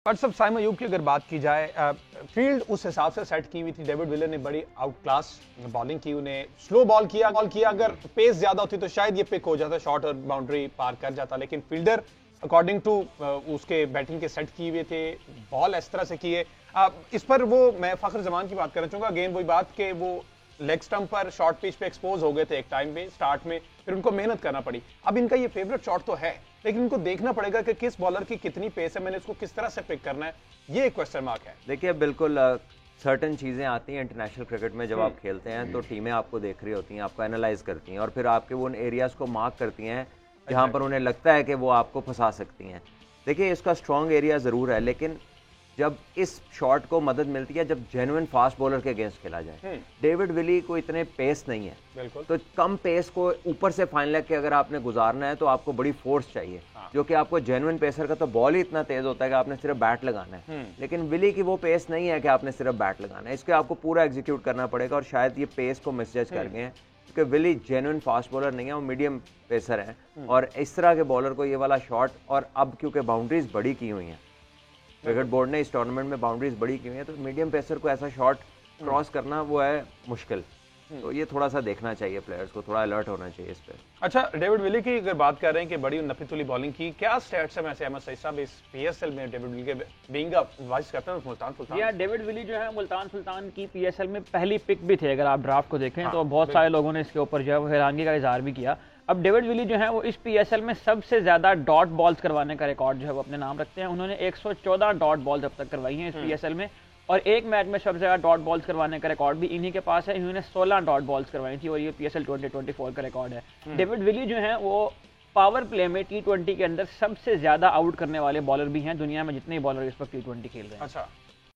पर सब साइम अयूब की अगर बात की जाए, फील्ड उस हिसाब से सेट की हुई थी। डेविड विलियर ने बड़ी आउट क्लास बॉलिंग की, उन्हें स्लो बॉल किया। अगर पेस ज्यादा होती तो शायद ये पिक हो जाता, शॉट और बाउंड्री पार कर जाता, लेकिन फील्डर अकॉर्डिंग टू उसके बैटिंग के सेट किए हुए थे, बॉल इस तरह से किए। इस पर वो मैं फखर जमान की बात करना चाहूंगा। अगेन वही बात कि वो लेग स्टंप पर शॉर्ट पिच पे एक्सपोज हो गए थे एक टाइम पे स्टार्ट में, फिर उनको मेहनत करना पड़ी। अब इनका ये फेवरेट शॉट तो है, लेकिन इनको देखना पड़ेगा कि किस बॉलर की कितनी पेस है, मैंने इसको किस तरह से पिक करना है, ये एक क्वेश्चन मार्क है। देखिए बिल्कुल सर्टन चीज़ें आती हैं इंटरनेशनल क्रिकेट में। जब आप खेलते हैं तो टीमें आपको देख रही होती हैं, आपको एनालाइज करती हैं और फिर आपके वो उन एरियाज़ को मार्क करती हैं जहाँ पर उन्हें लगता है कि वो आपको फंसा सकती हैं। देखिए इसका स्ट्रॉन्ग एरिया ज़रूर है, लेकिन जब इस शॉट को मदद मिलती है जब जेन्युइन फास्ट बॉलर के अगेंस्ट खेला जाए। डेविड विली को इतने पेस नहीं है, तो कम पेस को ऊपर से फाइन लेग के अगर आपने गुजारना है तो आपको बड़ी फोर्स चाहिए। जो कि आपको जेन्युइन पेसर का तो बॉल ही इतना तेज होता है कि आपने सिर्फ बैट लगाना है, लेकिन विली की वो पेस नहीं है कि आपने सिर्फ बैट लगाना है। इसके आपको पूरा एग्जीक्यूट करना पड़ेगा और शायद ये पेस को मिसजज कर गए हैं, क्योंकि विली जेन्युइन फास्ट बॉलर नहीं है, वो मीडियम पेसर है। और इस तरह के बॉलर को ये वाला शॉट, और अब क्योंकि बाउंड्रीज बड़ी की हुई हैं, क्रिकेट बोर्ड ने इस टूर्नामेंट में बाउंड्रीज बड़ी की हुई है, तो मीडियम पेसर को ऐसा शॉट क्रॉस करना वो है मुश्किल। तो ये थोड़ा सा देखना चाहिए, प्लेयर्स को थोड़ा अलर्ट होना चाहिए इस पे। अच्छा, डेविड विली की अगर बात कर रहे हैं कि बड़ी नफीतुली बॉलिंग की, क्या स्टैट्स है वैसे अहमद सईद साहब इस पीएसएल में डेविड विली के being a vice captain of Multan Sultan? या डेविड विली जो है मुल्तान सुल्तान की पीएसएल में पहली पिक भी थे। अगर आप ड्राफ्ट को देखें तो बहुत सारे लोगों ने इसके ऊपर जो है वो हैरानगी का इजहार भी किया। अब डेविड विली जो है वो इस पीएसएल में सबसे ज्यादा डॉट बॉल्स करवाने का रिकॉर्ड जो है वो अपने नाम रखते हैं। उन्होंने 114 डॉट बॉल्स अब तक करवाई हैं इस पीएसएल में, और एक मैच में सबसे ज्यादा डॉट बॉल्स करवाने का रिकॉर्ड भी इन्हीं के पास है। इन्होंने 16 डॉट बॉल्स करवाई थी और ये पीएसएल 2024 का रिकॉर्ड है। डेविड विली जो है वो पावर प्ले में T20 के अंदर सबसे ज्यादा आउट करने वाले बॉलर भी हैं दुनिया में, जितने बॉलर इस वक्त T20 खेल रहे हैं। अच्छा,